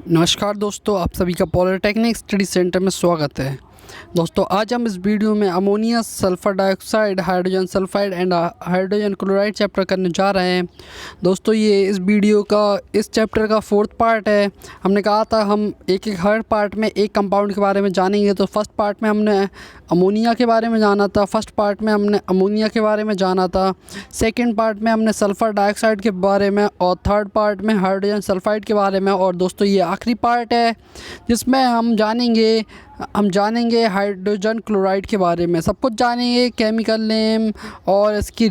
नमस्कार दोस्तों, आप सभी का पॉलिटेक्निक स्टडी सेंटर में स्वागत है। दोस्तों, आज हम इस वीडियो में ammonia sulphur dioxide, hydrogen sulphide and hydrogen chloride chapter करने जा रहे हैं। दोस्तों, ये इस चैप्टर का फोर्थ पार्ट है। हमने कहा था हम हर पार्ट में एक कंपाउंड के बारे में जानेंगे। तो फर्स्ट पार्ट में हमने अमोनिया के बारे में जाना था, सेकेंड पार्ट में हमने सल्फ़र डाइऑक्साइड के बारे में, और थर्ड पार्ट में हाइड्रोजन सल्फाइड के बारे में। और दोस्तों, ये आखिरी पार्ट है जिसमें हम जानेंगे हाइड्रोजन क्लोराइड के बारे में। सब कुछ जानेंगे, केमिकल नेम और इसकी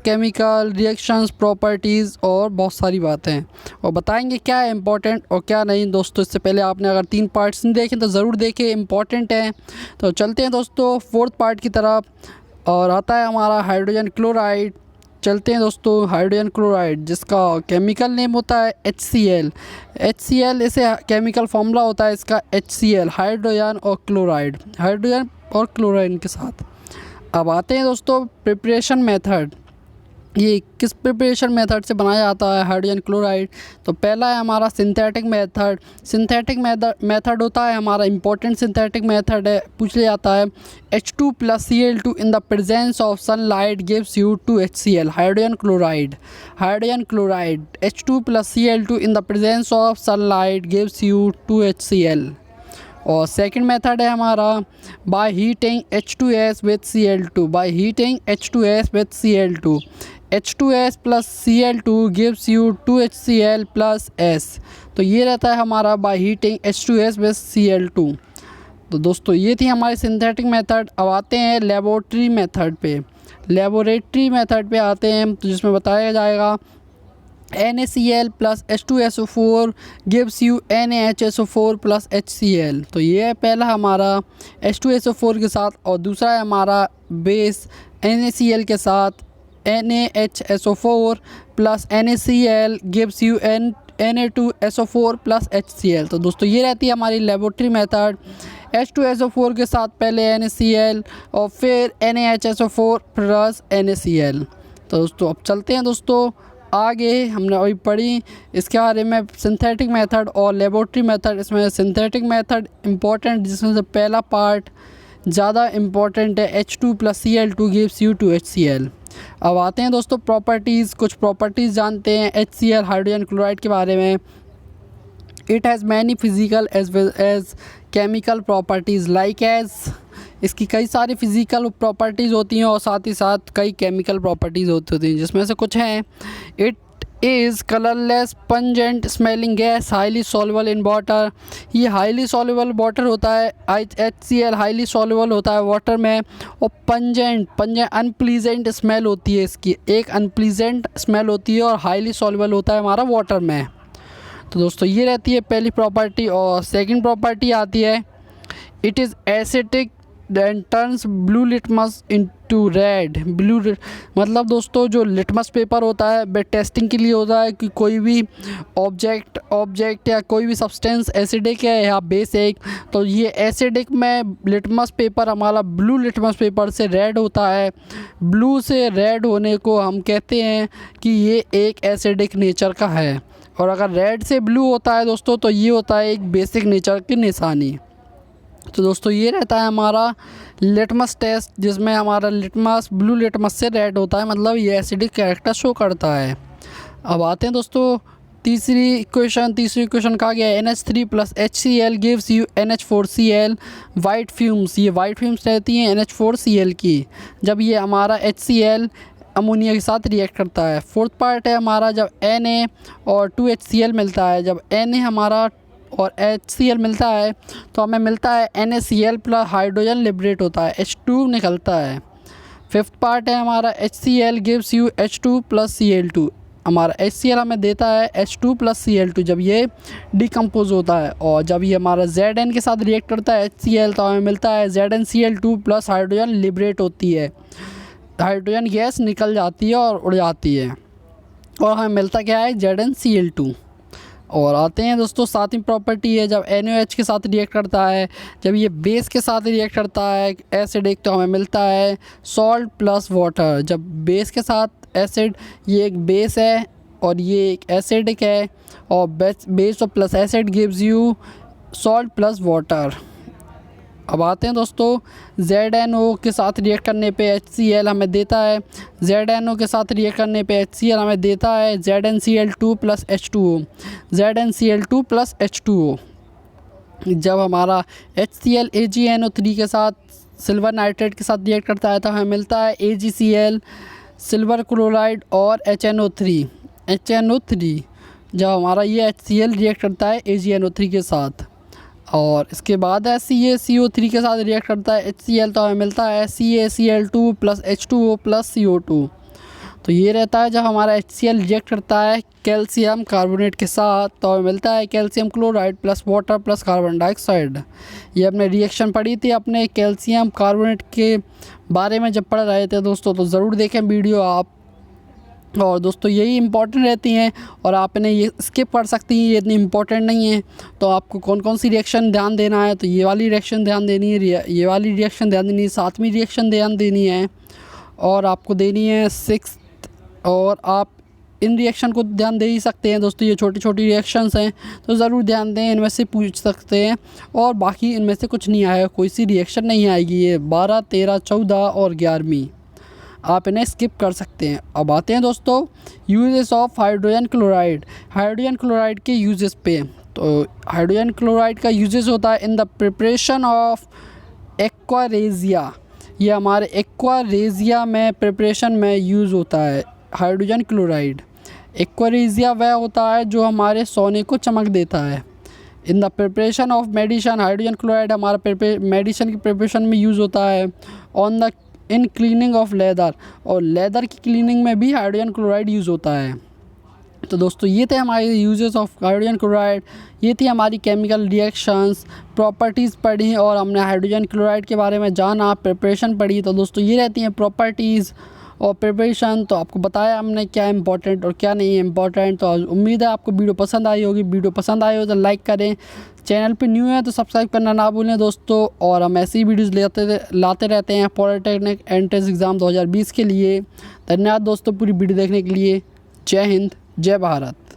केमिकल रिएक्शंस, प्रॉपर्टीज़ और बहुत सारी बातें, और बताएंगे क्या है इम्पोर्टेंट और क्या नहीं। दोस्तों, इससे पहले आपने अगर 3 पार्ट्स नहीं देखे तो ज़रूर देखें, इम्पॉर्टेंट हैं। तो चलते हैं दोस्तों फोर्थ पार्ट की तरफ, और आता है हमारा हाइड्रोजन क्लोराइड। चलते हैं दोस्तों, हाइड्रोजन क्लोराइड जिसका केमिकल नेम होता है HCl। इसे केमिकल फार्मूला होता है इसका HCl, हाइड्रोजन और क्लोराइड के साथ। अब आते हैं दोस्तों प्रिपरेशन मेथड। ये किस प्रिपरेशन मेथड से बनाया जाता है हाइड्रोजन क्लोराइड। तो पहला है हमारा सिंथेटिक मेथड होता है हमारा, इम्पोर्टेंट सिंथेटिक मेथड है। पूछ लिया जाता है H2 + Cl2 in the presence of sunlight gives you 2HCl, hydrogen chloride. H2 + Cl2 in the presence of sunlight gives you 2HCl। और सेकंड मेथड है हमारा by heating H2S with Cl2। H2S + Cl2 gives you 2HCl + S। तो ये रहता है हमारा by heating H2S with Cl2। तो दोस्तों, ये थी हमारी सिंथेटिक मेथड। अब आते हैं लेबोरेटरी मेथड पे आते हैं, तो जिसमें बताया जाएगा NaCl + H2SO4 gives you NaHSO4 + HCl। तो ये है पहला हमारा H2SO4 के साथ, और दूसरा है हमारा बेस NaCl के साथ NaHSO4 + NaCl gives you Na2SO4 + HCl। तो दोस्तों, ये रहती है हमारी लेबोरेटरी मेथड। H2SO4 के साथ पहले NaCl और फिर NaHSO4 + NaCl। तो दोस्तों, अब चलते हैं दोस्तों आगे। हमने अभी पढ़ी इसके बारे में सिंथेटिक मेथड और लेबोरेटरी मेथड। इसमें सिंथेटिक मेथड इम्पोर्टेंट, जिसमें से पहला पार्ट ज़्यादा इम्पोर्टेंट है, H2 + Cl2 gives you 2HCl। अब आते हैं दोस्तों कुछ प्रॉपर्टीज़ जानते हैं HCl हाइड्रोजन क्लोराइड के बारे में। It has many physical as well as chemical properties इसकी कई सारी फिज़िकल प्रॉपर्टीज़ होती हैं और साथ ही साथ कई केमिकल प्रॉपर्टीज़ होती हैं, जिसमें से कुछ हैं। It is colourless pungent smelling gas, highly soluble in water. ये हाईली सॉल्युबल वाटर होता है, HCl हाईली सॉल्युबल होता है वाटर में। और पंजेंट अनप्लीजेंट स्मेल होती है इसकी, एक अनप्लीजेंट स्मेल होती है, और हाईली सॉल्युबल होता है हमारा वाटर में। तो दोस्तों, ये रहती है पहली प्रॉपर्टी। और सेकंड प्रॉपर्टी आती है it is acidic then turns blue litmus into red. मतलब दोस्तों, जो लिटमस पेपर होता है वह टेस्टिंग के लिए होता है कि कोई भी ऑब्जेक्ट या कोई भी सब्सटेंस एसिडिक है या बेसिक। तो ये एसिडिक में लिटमस पेपर हमारा ब्लू लिटमस पेपर से रेड होता है। ब्लू से रेड होने को हम कहते हैं कि ये एक एसिडिक नेचर का है। और अगर रेड से ब्लू होता है दोस्तों, तो ये होता है एक बेसिक नेचर की निशानी। तो दोस्तों, ये रहता है हमारा लिटमस टेस्ट, जिसमें हमारा ब्लू लिटमस से रेड होता है, मतलब ये एसिडिक कैरेक्टर शो करता है। अब आते हैं दोस्तों तीसरी इक्वेशन कहा गया है NH3 + HCl gives you NH4Cl white fumes. ये वाइट फ्यूम्स रहती हैं NH4Cl की, जब ये हमारा HCl अमोनिया के साथ रिएक्ट करता है। फोर्थ पार्ट है हमारा जब Na और 2HCl मिलता है। जब Na हमारा और HCl मिलता है तो हमें मिलता है NaCl + हाइड्रोजन लिबरेट होता है, H2 निकलता है। फिफ्थ पार्ट है हमारा HCl gives you H2 + Cl2। हमारा HCl हमें देता है H2 + Cl2 जब ये डिकम्पोज होता है। और जब ये हमारा Zn के साथ रिएक्ट करता है HCl, तो हमें मिलता है ZnCl2 + हाइड्रोजन लिबरेट होती है, हाइड्रोजन गैस निकल जाती है और उड़ जाती है, और हमें मिलता क्या है ZnCl2। और आते हैं दोस्तों सातवीं प्रॉपर्टी है जब NaOH के साथ रिएक्ट करता है, जब ये बेस के साथ रिएक्ट करता है एसिडिक, तो हमें मिलता है सॉल्ट + वाटर। जब बेस के साथ एसिड, ये एक बेस है और ये एक एसिडिक है, और base of plus acid gives you salt plus water. अब आते हैं दोस्तों, ZNO के साथ रिएक्ट करने पे HCl हमें देता है, ZNO के साथ रिएक्ट करने पे HCl हमें देता है ZnCl2 plus H2O, ZnCl2 plus H2O। जब हमारा HCl AgNO3 के साथ सिल्वर नाइट्रेट के साथ रिएक्ट करता है तो हमें मिलता है AgCl, सिल्वर क्लोराइड और HNO3। जब हमारा ये HCl रिएक्ट करता है AgNO3 के साथ, और इसके बाद CaCO3 के साथ रिएक्ट करता है HCl तो हमें मिलता है CaCl2 plus H2O plus CO2। तो ये रहता है जब हमारा HCl रिएक्ट करता है कैल्शियम कार्बोनेट के साथ तो हमें मिलता है calcium chloride plus water plus carbon dioxide. ये अपने रिएक्शन पढ़ी थी अपने कैल्शियम कार्बोनेट के बारे में जब पढ़ रहे थे दोस्तों, तो ज़रूर देखें वीडियो आप। और दोस्तों यही इंपॉर्टेंट रहती हैं और आप इन्हें ये स्किप कर सकती हैं, ये इतनी इंपॉर्टेंट नहीं है। तो आपको कौन कौन सी रिएक्शन ध्यान देना है, तो ये वाली रिएक्शन ध्यान देनी है, ये वाली रिएक्शन ध्यान देनी है, 7वीं रिएक्शन ध्यान देनी है, और आपको देनी है 6th। और आप इन रिएक्शन को ध्यान दे ही सकते हैं दोस्तों, ये छोटी छोटी रिएक्शंस हैं तो ज़रूर ध्यान दें, इनमें से पूछ सकते हैं। और बाकी इनमें से कुछ नहीं आएगा, कोई सी रिएक्शन नहीं आएगी, ये 12, 13, 14 और 11वीं आप इन्हें स्किप कर सकते हैं। अब आते हैं दोस्तों uses of hydrogen chloride, hydrogen chloride के यूजेस पे। तो हाइड्रोजन क्लोराइड का यूजेस होता है in the preparation of aqua regia, ये हमारे एक्वारेजिया में प्रिपरेशन में यूज़ होता है हाइड्रोजन क्लोराइड। एक्वारेजिया वह होता है जो हमारे सोने को चमक देता है। In the preparation of medicine, hydrogen chloride हमारा मेडिसिन की प्रिपरेशन में यूज़ होता है। On the in cleaning of leather, और लेदर की क्लीनिंग में भी हाइड्रोजन क्लोराइड यूज़ होता है। तो दोस्तों ये थे हमारे यूजेस ऑफ हाइड्रोजन क्लोराइड, ये थी हमारी केमिकल रिएक्शंस, प्रॉपर्टीज़ पढ़ी और हमने हाइड्रोजन क्लोराइड के बारे में जाना, प्रिपरेशन पढ़ी। तो दोस्तों ये रहती हैं प्रॉपर्टीज़ और प्रिपरेशन। तो आपको बताया हमने क्या इंपॉर्टेंट और क्या नहीं है इंपॉर्टेंट। तो उम्मीद है आपको वीडियो पसंद आई होगी, वीडियो पसंद आई हो तो लाइक करें, चैनल पे न्यू है तो सब्सक्राइब करना ना भूलें दोस्तों। और हम ऐसी वीडियोज़ लाते रहते हैं पॉलिटेक्निक एंट्रेंस एग्ज़ाम 2020 के लिए। धन्यवाद दोस्तों पूरी वीडियो देखने के लिए। जय हिंद, जय भारत।